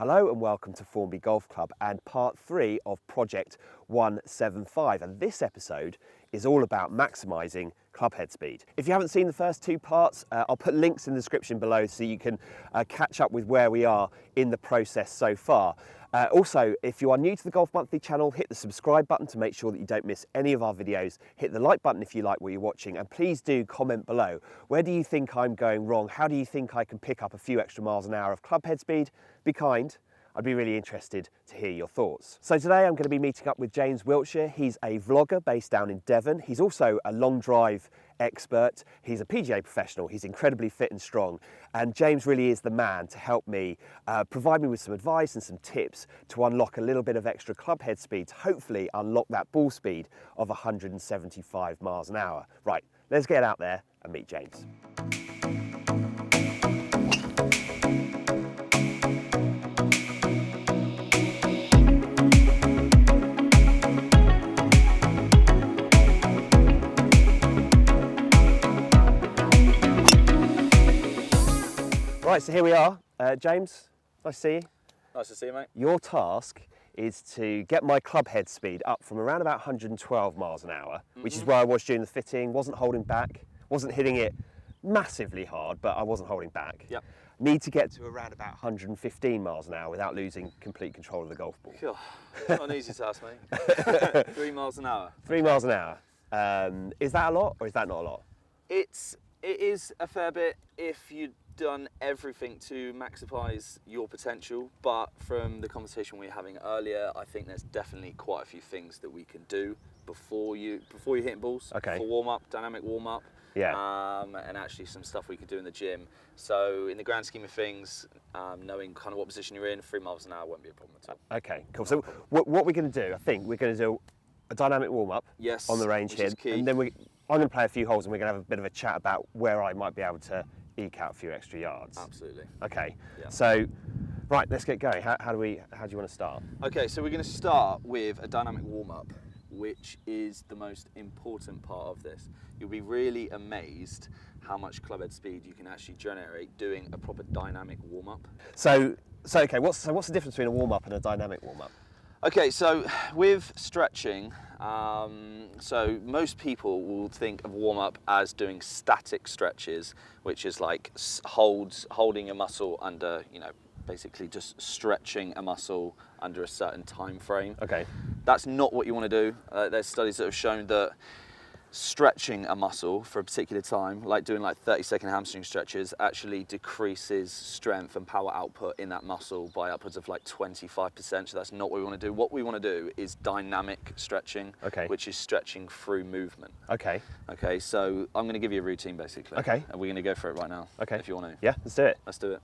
Hello and welcome to Formby Golf Club and part 3 of Project 175, and this episode is all about maximising club head speed. If you haven't seen the first 2 parts, I'll put links in the description below so you can catch up with where we are in the process so far. Also, if you are new to the Golf Monthly channel, hit the subscribe button to make sure that you don't miss any of our videos. Hit the like button if you like what you're watching, and please do comment below. Where do you think I'm going wrong? How do you think I can pick up a few extra miles an hour of club head speed? Be kind. I'd be really interested to hear your thoughts. So today I'm going to be meeting up with James Wiltshire. He's a vlogger based down in Devon. He's also a long drive expert. He's a PGA professional. He's incredibly fit and strong. And James really is the man to help me, provide me with some advice and some tips to unlock a little bit of extra club head speed, to hopefully unlock that ball speed of 175 miles an hour. Right, let's get out there and meet James. Right, so here we are. James, nice to see you. Nice to see you, mate. Your task is to get my club head speed up from around about 112 miles an hour, which is where I was during the fitting, wasn't holding back, wasn't hitting it massively hard, but I wasn't holding back. Yep. Need to get to around about 115 miles an hour without losing complete control of the golf ball. Cool. Not an easy task, mate. 3 miles an hour. 3 miles an hour. Is that a lot or is that not a lot? It is a fair bit if you've done everything to maximise your potential, but from the conversation we were having earlier, I think there's definitely quite a few things that we can do before you're hitting balls. Okay. For warm up, dynamic warm up. Yeah. And actually some stuff we could do in the gym. So in the grand scheme of things, knowing kind of what position you're in, 3 miles an hour won't be a problem at all. Okay, cool. So what we're going to do, I think we're going to do a dynamic warm up. Yes, on the range here, and then I'm going to play a few holes and we're going to have a bit of a chat about where I might be able to eke out a few extra yards. Absolutely. Okay. Yeah. So, right, let's get going. How do you want to start? Okay, so we're going to start with a dynamic warm-up, which is the most important part of this. You'll be really amazed how much club head speed you can actually generate doing a proper dynamic warm-up. So okay, what's the difference between a warm-up and a dynamic warm-up? Okay, so with stretching, so most people will think of warm-up as doing static stretches, which is like holding a muscle under, basically just stretching a muscle under a certain time frame. Okay. That's not what you want to do. There's studies that have shown that stretching a muscle for a particular time, like doing 30-second hamstring stretches, actually decreases strength and power output in that muscle by upwards of 25%. So that's not what we want to do. What we want to do is dynamic stretching, okay, which is stretching through movement. Okay. Okay, so I'm going to give you a routine basically. Okay. And we're going to go for it right now. Okay. If you want to. Yeah, let's do it. Let's do it.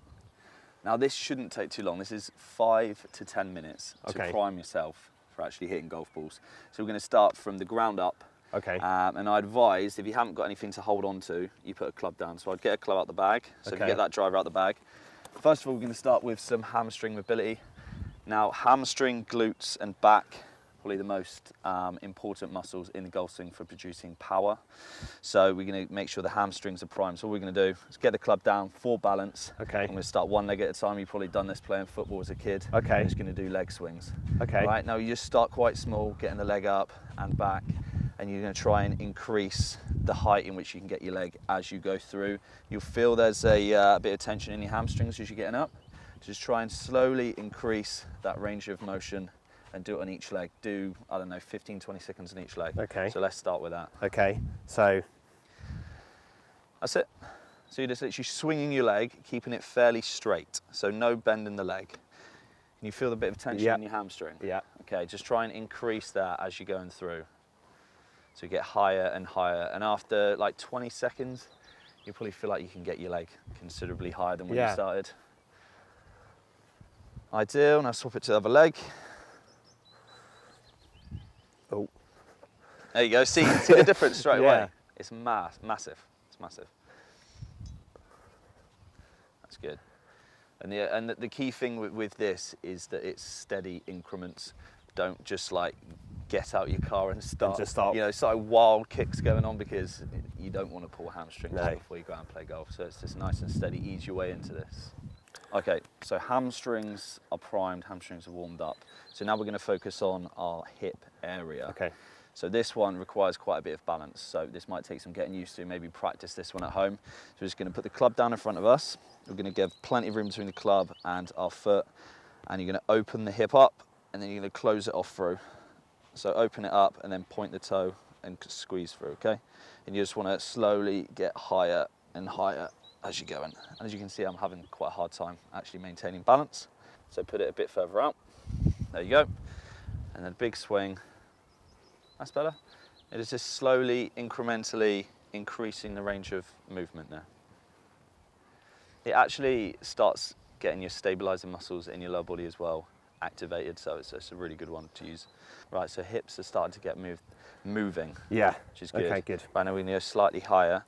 Now this shouldn't take too long. This is 5 to 10 minutes to prime yourself for actually hitting golf balls. So we're going to start from the ground up. Okay. And I advise, if you haven't got anything to hold on to, you put a club down. So I'd get a club out the bag. So if you get that driver out the bag. First of all, we're going to start with some hamstring mobility. Now, hamstring, glutes and back, probably the most important muscles in the golf swing for producing power. So we're going to make sure the hamstrings are primed. So all we're going to do is get the club down for balance. Okay. I'm going to start one leg at a time. You've probably done this playing football as a kid. Okay. I'm just going to do leg swings. Okay. All right, now you just start quite small, getting the leg up and back. And you're going to try and increase the height in which you can get your leg as you go through. You'll feel there's a bit of tension in your hamstrings as you're getting up. Just try and slowly increase that range of motion and do it on each leg. Do, 15-20 seconds on each leg. Okay. So let's start with that. Okay, so that's it. So you're just literally swinging your leg, keeping it fairly straight. So no bend in the leg. Can you feel the bit of tension in your hamstring? Yeah. Okay, just try and increase that as you're going through. So you get higher and higher, and after 20 seconds, you'll probably feel like you can get your leg considerably higher than when you started. Ideal. Now swap it to the other leg. Oh. There you go. See the difference straight away. It's massive. It's massive. That's good. And the key thing with this is that it's steady increments. Don't just get out your car and start. Wild kicks going on, because you don't want to pull hamstrings before you go out and play golf. So it's just nice and steady. Ease your way into this. Okay, so hamstrings are primed, hamstrings are warmed up. So now we're going to focus on our hip area. Okay. So this one requires quite a bit of balance. So this might take some getting used to, maybe practice this one at home. So we're just going to put the club down in front of us. We're going to give plenty of room between the club and our foot. And you're going to open the hip up and then you're going to close it off through. So open it up and then point the toe and squeeze through, okay? And you just want to slowly get higher and higher as you're going. And as you can see, I'm having quite a hard time actually maintaining balance. So put it a bit further out. There you go. And then big swing. That's better. It is just slowly, incrementally increasing the range of movement there. It actually starts getting your stabilizing muscles in your lower body as well activated, so it's a really good one to use. Right, so hips are starting to get moving. Yeah. Which is good. Okay, good. Right, now we're going to go slightly higher.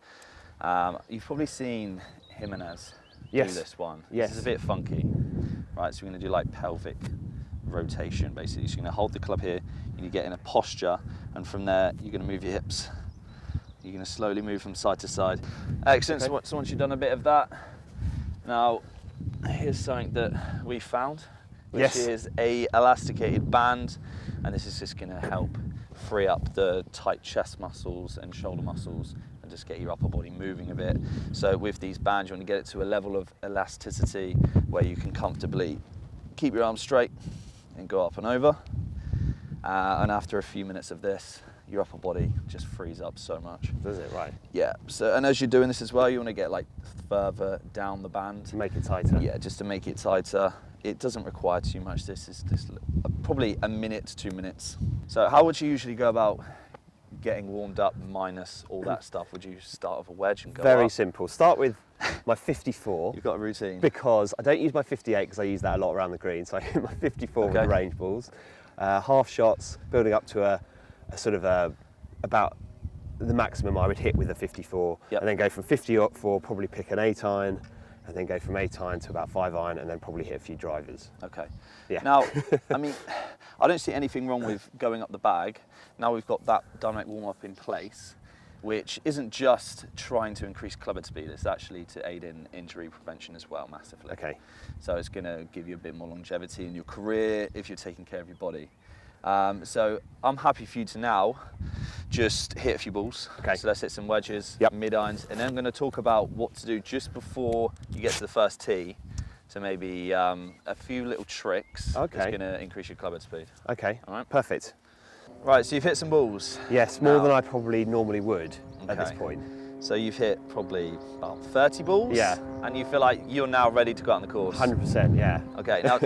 You've probably seen Jimenez do this one. Yes. This is a bit funky. Right, so we're going to do like pelvic rotation basically. So you're going to hold the club here, you're going to get in a posture, and from there you're going to move your hips. You're going to slowly move from side to side. Excellent. Okay. So once you've done a bit of that, now here's something that we found, which is a elasticated band, and this is just going to help free up the tight chest muscles and shoulder muscles and just get your upper body moving a bit. So with these bands, you want to get it to a level of elasticity where you can comfortably keep your arms straight and go up and over. And after a few minutes of this, your upper body just frees up so much. Does it? Right. Yeah. So, and as you're doing this as well, you want to get like further down the band. To make it tighter. Yeah, just to make it tighter. It doesn't require too much. This is probably a minute to 2 minutes. So how would you usually go about getting warmed up minus all that stuff? Would you start with a wedge and go Very up? simple. Start with my 54. You've got a routine. Because I don't use my 58 because I use that a lot around the green. So I hit my 54 with the range balls. Half shots, building up to a sort of about the maximum I would hit with a 54. Yep. And then go from 54, probably pick an 8 iron, and then go from 8 iron to about 5 iron, and then probably hit a few drivers. Okay. Yeah. Now, I mean, I don't see anything wrong with going up the bag. Now we've got that dynamic warm-up in place, which isn't just trying to increase club head speed, it's actually to aid in injury prevention as well, massively. Okay. So it's going to give you a bit more longevity in your career if you're taking care of your body. So I'm happy for you to now just hit a few balls. Okay. So let's hit some wedges, Yep. mid-irons, and then I'm going to talk about what to do just before you get to the first tee. So maybe a few little tricks that's going to increase your club head speed. Okay, All right. perfect. Right, so you've hit some balls. Yes, more than I probably normally would at this Okay. point. So you've hit probably about 30 balls? Yeah. And you feel like you're now ready to go out on the course? 100%, yeah. Okay, now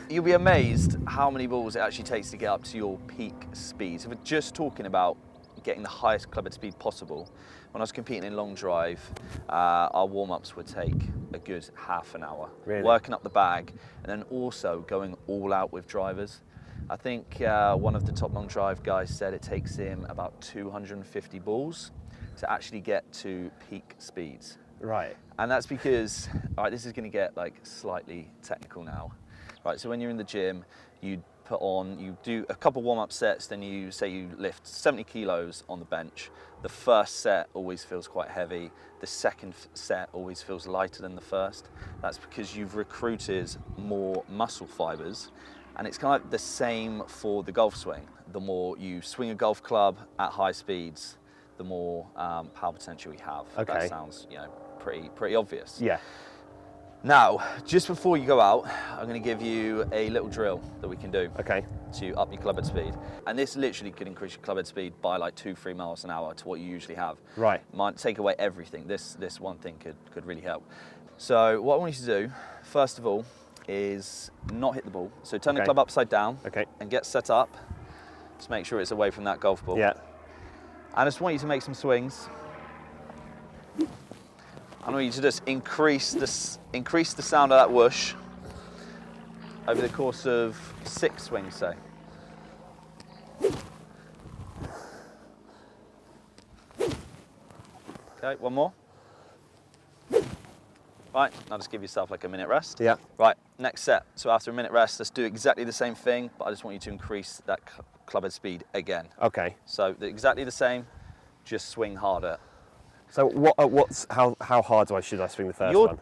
you'll be amazed how many balls it actually takes to get up to your peak speed. So if we're just talking about getting the highest club head speed possible, when I was competing in long drive, our warm-ups would take a good half an hour. Really? Working up the bag, and then also going all out with drivers. I think one of the top long drive guys said it takes him about 250 balls to actually get to peak speeds. Right. And that's because, all right, this is going to get like slightly technical now. Right, so when you're in the gym, you do a couple warm-up sets, then you say you lift 70 kilos on the bench. The first set always feels quite heavy. The second set always feels lighter than the first. That's because you've recruited more muscle fibers. And it's kind of like the same for the golf swing. The more you swing a golf club at high speeds, the more power potential you have. Okay. That sounds, pretty obvious. Yeah. Now, just before you go out, I'm going to give you a little drill that we can do Okay. to up your club head speed. And this literally could increase your club head speed by like 2-3 miles an hour to what you usually have. Right. Might take away everything. This one thing could really help. So what I want you to do, first of all, is not hit the ball. So turn the club upside down and get set up. Just make sure it's away from that golf ball. Yeah. And I just want you to make some swings. I want you to just increase the sound of that whoosh over the course of 6 swings, say. Okay, one more. Right, now just give yourself like a minute rest. Yeah. Right, next set. So after a minute rest, let's do exactly the same thing, but I just want you to increase that club head speed again. Okay. So exactly the same, just swing harder. So how hard should I swing the first one?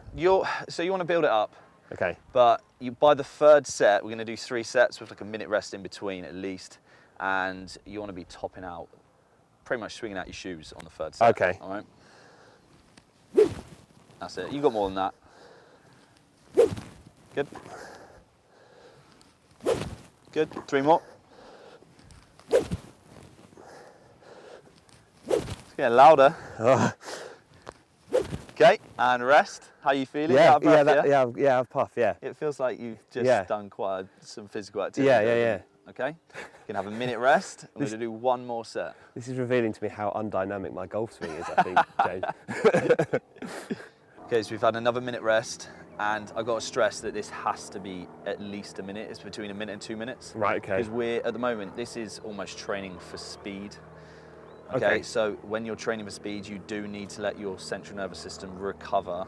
So you want to build it up. Okay. But by the third set, we're going to do 3 sets with like a minute rest in between at least, and you want to be topping out, pretty much swinging out your shoes on the third set. Okay. All right. That's it. You got more than that. Good. Good. 3 more. It's getting louder. Oh. Okay, and rest. How are you feeling? Yeah, Out of breath, I've puffed, yeah. It feels like you've just done some physical activity. Yeah. Okay, you can have a minute rest. We're going to do 1 more set. This is revealing to me how undynamic my golf swing is, I think, James. Okay, so we've had another minute rest, and I've got to stress that this has to be at least a minute. It's between a minute and 2 minutes. Right, okay. Because at the moment, this is almost training for speed. Okay, so when you're training for speed, you do need to let your central nervous system recover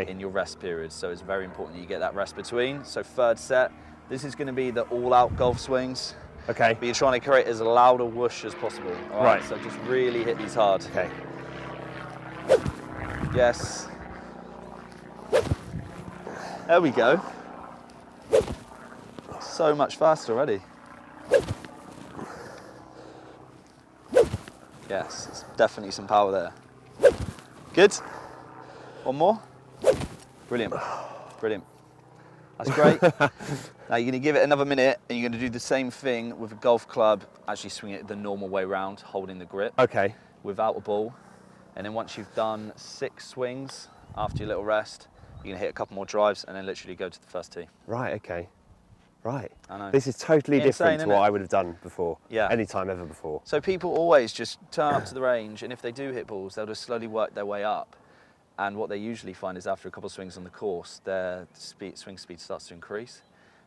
in your rest periods. So it's very important that you get that rest between. So third set, this is going to be the all-out golf swings. Okay. But you're trying to create as loud a whoosh as possible. All right. So just really hit these hard. Okay. Yes. There we go. So much faster already. Yes, it's definitely some power there. Good. 1 more. Brilliant. Brilliant. That's great. Now you're going to give it another minute, and you're going to do the same thing with a golf club, actually swing it the normal way round, holding the grip. Okay. Without a ball. And then once you've done 6 swings after your little rest, you're going to hit a couple more drives and then literally go to the first tee. Right, okay. Right. I know. This is totally different to what I would have done before. Yeah. Any time ever before. So people always just turn up to the range, and if they do hit balls, they'll just slowly work their way up. And what they usually find is after a couple of swings on the course, their swing speed starts to increase.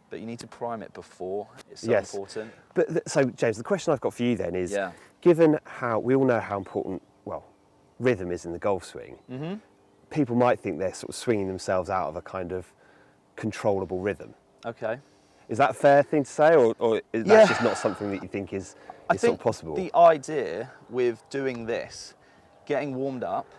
But you need to prime it before. It's so important. But so, James, the question I've got for you then is, given how we all know how important, well, rhythm is in the golf swing, people might think they're sort of swinging themselves out of a kind of controllable rhythm. Okay. Is that a fair thing to say, or is that just not something that you think is sort of possible? The idea with doing this, getting warmed up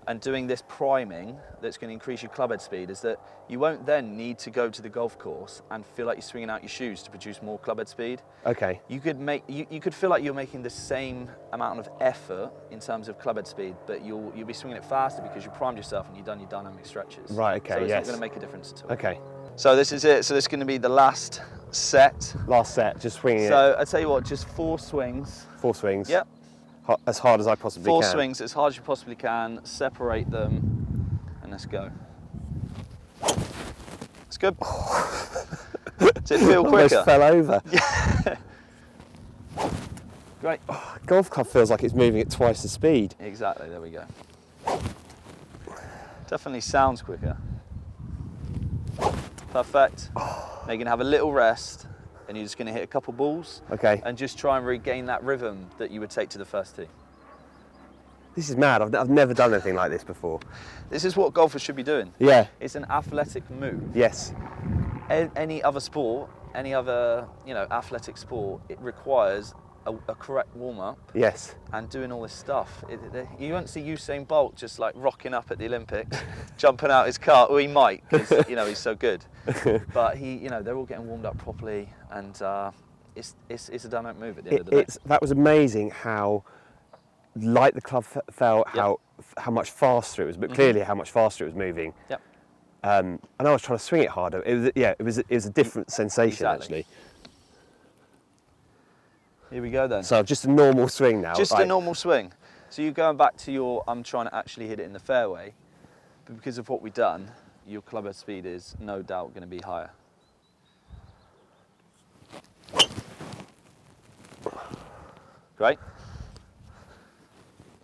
and doing this priming that's going to increase your clubhead speed, is that you won't then need to go to the golf course and feel like you're swinging out your shoes to produce more clubhead speed. Okay. You could feel like you're making the same amount of effort in terms of clubhead speed, but you'll be swinging it faster because you primed yourself and you've done your dynamic stretches. Right, okay, so it's not going to make a difference at all. Okay. So this is it. So this is going to be the last set. Last set, just swinging it. So I tell you what, just 4 swings. 4 swings. Yep. As hard as I possibly can. 4 swings as hard as you possibly can. Separate them, and let's go. It's good. Does it feel quicker? Almost fell over. Great. Golf club feels like it's moving at twice the speed. Exactly. There we go. Definitely sounds quicker. Perfect. Now you're going to have a little rest, and you're just going to hit a couple balls. Okay. And just try and regain that rhythm that you would take to the first tee. This is mad. I've never done anything like this before. This is what golfers should be doing. Yeah. It's an athletic move. Yes. Any other sport, any other athletic sport, it requires a correct warm-up. Yes. And doing all this stuff. You won't see Usain Bolt just like rocking up at the Olympics, jumping out his car. Well, he might, because he's so good. But they're all getting warmed up properly, and it's a dynamic move at the end of the day. That was amazing how light the club felt, how much faster it was, but clearly how much faster it was moving. Yep. And I was trying to swing it harder. It was a different sensation actually. Here we go then. So just a normal swing now. Just a normal swing. So you're going back to I'm trying to actually hit it in the fairway, but because of what we've done, your clubhead speed is no doubt going to be higher. Great.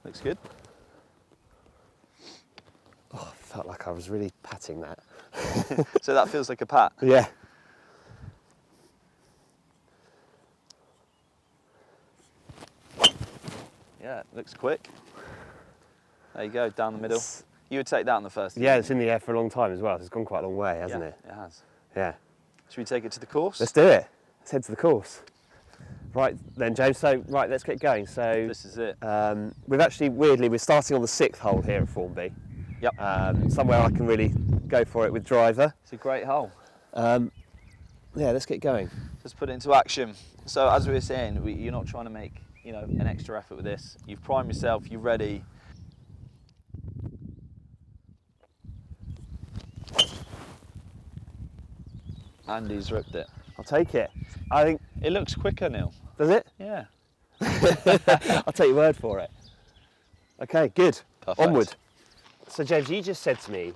Looks good. Oh, I felt like I was really patting that. So that feels like a pat. Yeah. Yeah, it looks quick. There you go, down the middle. You would take that on the first. Yeah, it's in the air for a long time as well. It's gone quite a long way, hasn't it? It has. Yeah. Should we take it to the course? Let's do it. Let's head to the course. Right then, James. So, let's get going. So this is it. We're starting on the 6th hole here at Formby. Yep. Somewhere I can really go for it with driver. It's a great hole. Yeah, let's get going. Let's put it into action. So as we were saying, you're not trying to make, you know, an extra effort with this. You've primed yourself, you're ready. Andy's ripped it. I'll take it. I think It looks quicker, Neil. does it? Yeah. I'll take your word for it. Okay, good. Perfect. Onward. So James, you just said to me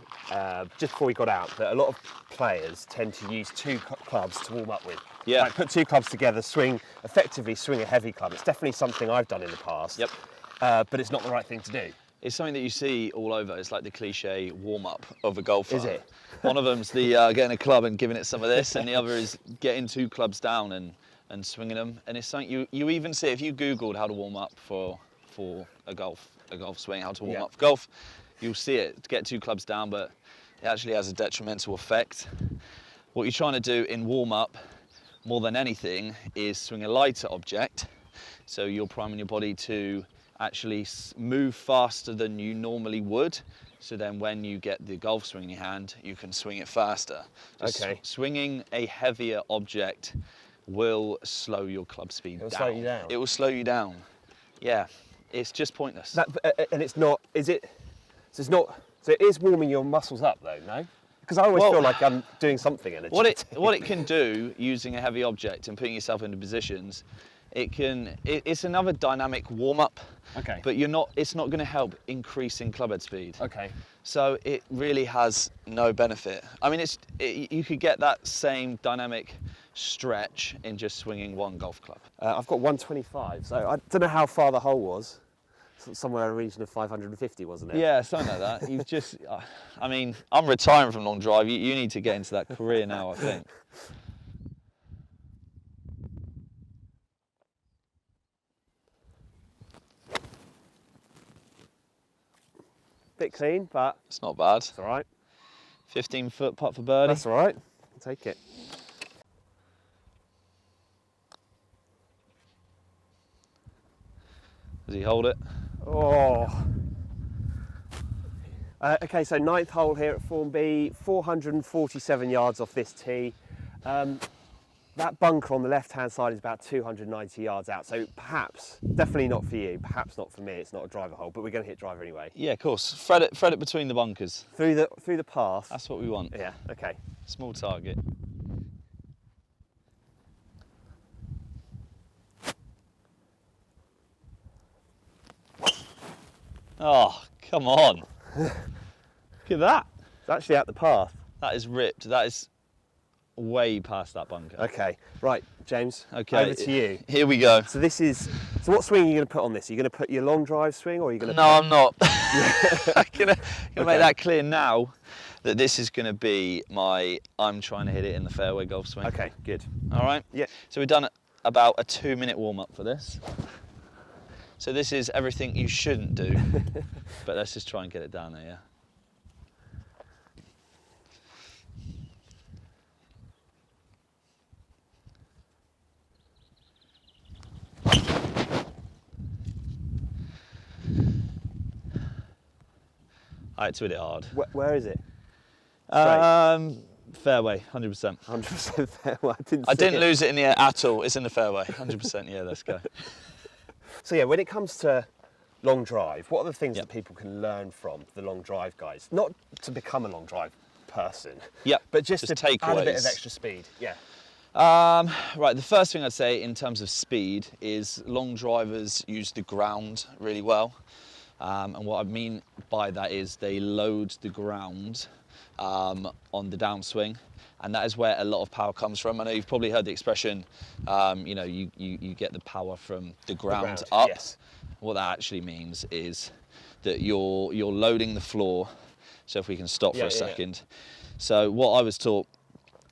just before we got out that a lot of players tend to use two clubs to warm up with. Yeah. Like put two clubs together, effectively swing a heavy club. It's definitely something I've done in the past. Yep. But it's not the right thing to do. It's something that you see all over. It's like the cliche warm-up of a golfer. Is it? One of them's the getting a club and giving it some of this, and the other is getting two clubs down and swinging them. And it's something you even see if you Googled how to warm up for a golf swing, how to warm up for golf, you'll see it. Get two clubs down, but it actually has a detrimental effect. What you're trying to do in warm-up, more than anything, is swing a lighter object. So you're priming your body to actually move faster than you normally would. So then when you get the golf swing in your hand, you can swing it faster. Okay. Swinging a heavier object will slow your club speed down. It'll slow you down? It will slow you down. Yeah, it's just pointless. And it's not, is it, so it's not, so it is warming your muscles up though, no? Because I always feel like I'm doing something energetic. What it can do using a heavy object and putting yourself into positions, it's another dynamic warm-up. Okay. But it's not going to help increasing clubhead speed. Okay. So it really has no benefit. I mean, you could get that same dynamic stretch in just swinging one golf club. I've got 125, so I don't know how far the hole was. Somewhere in the region of 550, wasn't it? Yeah, something like that. You've just, I mean, I'm retiring from long drive. You need to get into that career now, I think. Bit clean, but It's not bad. it's all right. 15-foot putt for birdie. That's all right. I'll take it. Does he hold it? Oh. Okay, so ninth hole here at Formby, 447 yards off this tee. That bunker on the left-hand side is about 290 yards out, so perhaps, definitely not for you, perhaps not for me, it's not a driver hole, but we're going to hit driver anyway. Yeah, of course. Thread it between the bunkers. Through the path? That's what we want. Yeah, okay. Small target. Oh, come on. Look at that. It's actually at the path. That is ripped. That is way past that bunker. Okay, right, James, Okay, over to you. Here we go. So so what swing are you going to put on this? Are you going to put your long drive swing or are you going to No, I'm not. I'm gonna make that clear now that this is going to be I'm trying to hit it in the fairway golf swing. Okay, good. All right? Yeah. So we've done about a 2-minute warm-up for this. So this is everything you shouldn't do, but let's just try and get it down there, yeah? I had to hit it hard. Where is it? Fairway, 100%. 100% fairway. I didn't lose it in the air at all. It's in the fairway, 100%. Yeah, let's go. So yeah, when it comes to long drive, what are the things that people can learn from the long drive guys? Not to become a long drive person, but just to takeaways. Add a bit of extra speed. Yeah. Right, the first thing I'd say in terms of speed is long drivers use the ground really well. And what I mean by that is they load the ground on the downswing, and that is where a lot of power comes from. I know you've probably heard the expression, you know, you get the power from the ground up. Yes. What that actually means is that you're loading the floor. So if we can stop for a second. So what I was taught,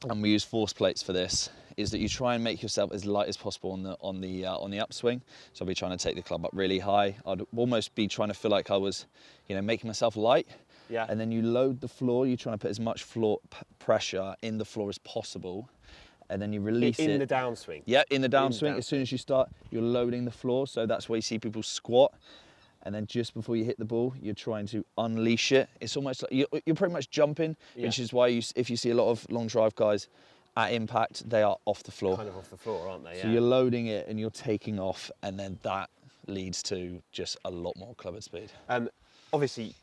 and we use force plates for this, is that you try and make yourself as light as possible on the upswing. So I'll be trying to take the club up really high. I'd almost be trying to feel like I was, you know, making myself light. Yeah. And then you load the floor. You're trying to put as much floor pressure in the floor as possible, and then you release it in the downswing. Yeah, in the downswing. As soon as you start, you're loading the floor. So that's why you see people squat, and then just before you hit the ball, you're trying to unleash it. It's almost like you're pretty much jumping, which is why if you see a lot of long drive guys at impact, they are off the floor. Kind of off the floor, aren't they? So you're loading it and you're taking off, and then that leads to just a lot more clubhead speed. Obviously,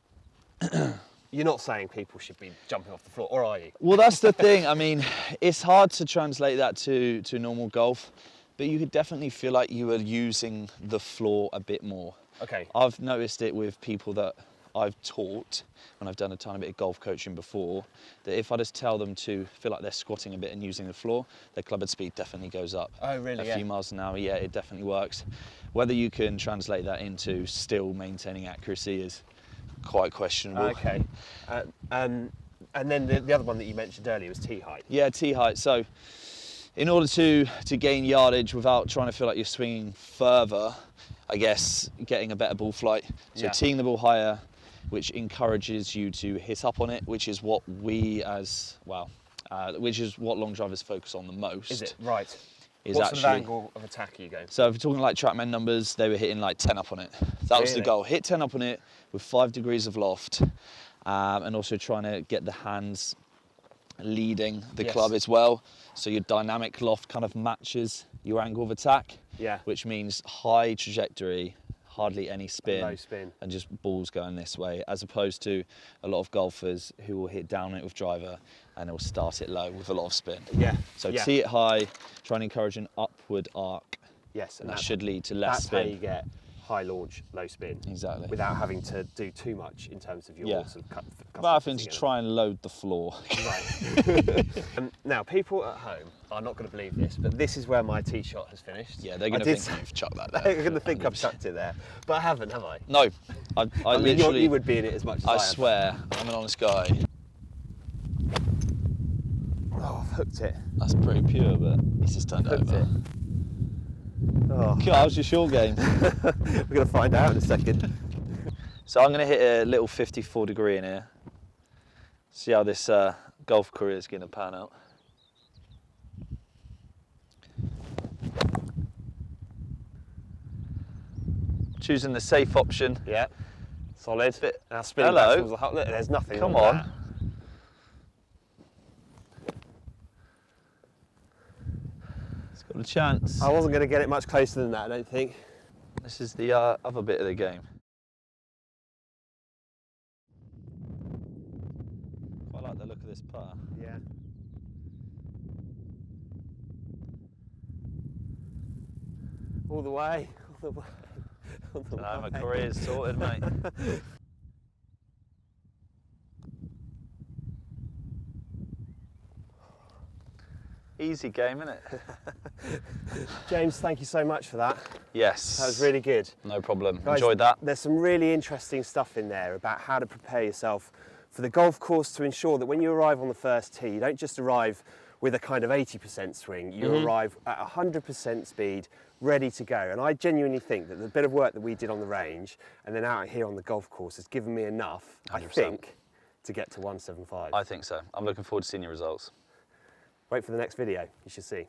you're not saying people should be jumping off the floor, or are you? Well, that's the thing. I mean, it's hard to translate that to normal golf, but you could definitely feel like you are using the floor a bit more. Okay. I've noticed it with people that I've taught when I've done a tiny bit of golf coaching before, that if I just tell them to feel like they're squatting a bit and using the floor, their clubhead speed definitely goes up. Oh, really? A few miles an hour, yeah, it definitely works. Whether you can translate that into still maintaining accuracy is quite questionable. Okay. And then the other one that you mentioned earlier was tee height. Yeah, tee height. So in order to gain yardage without trying to feel like you're swinging further, I guess getting a better ball flight. So teeing the ball higher, which encourages you to hit up on it, which is what we which is what long drivers focus on the most. Is it? Right. Is what actually, sort of angle of attack are you going? So if you're talking like TrackMan numbers, they were hitting like 10 up on it. That was the goal. Hit 10 up on it with 5 degrees of loft, and also trying to get the hands leading the club as well. So your dynamic loft kind of matches your angle of attack. Yeah. Which means high trajectory, hardly any spin, low spin, and just balls going this way, as opposed to a lot of golfers who will hit down it with driver and they'll start it low with a lot of spin. Yeah. So tee it high, try and encourage an upward arc. Yes, and that should lead to less spin. That's how you get high launch, low spin. Exactly. Without having to do too much in terms of your sort of but I think to try and load the floor. Right. Now, people at home are not going to believe this, but this is where my tee shot has finished. Yeah, they're going to think you've chucked that there. They're going to think I've chucked it there, but I haven't, have I? No, I mean, literally. You would be in it as much as I swear, I'm an honest guy. Oh, I've hooked it. That's pretty pure, but he's just turned over. It. Oh. Cool, how's your short game? We're going to find out in a second. So I'm going to hit a little 54 degree in here. See how this golf career is going to pan out. Choosing the safe option. Yeah, solid. Hello. There's nothing. Come on. That. It's got a chance. I wasn't going to get it much closer than that, I don't think. This is the other bit of the game. Quite like the look of this putter. Yeah. All the way. All the way. My career's sorted, mate. Easy game, isn't it? James, thank you so much for that. Yes. That was really good. No problem. Guys, enjoyed that. There's some really interesting stuff in there about how to prepare yourself for the golf course to ensure that when you arrive on the first tee, you don't just arrive with a kind of 80% swing, you arrive at 100% speed, ready to go. And I genuinely think that the bit of work that we did on the range and then out here on the golf course has given me enough, 100%. I think, to get to 175. I think so. I'm looking forward to seeing your results. Wait for the next video, you should see.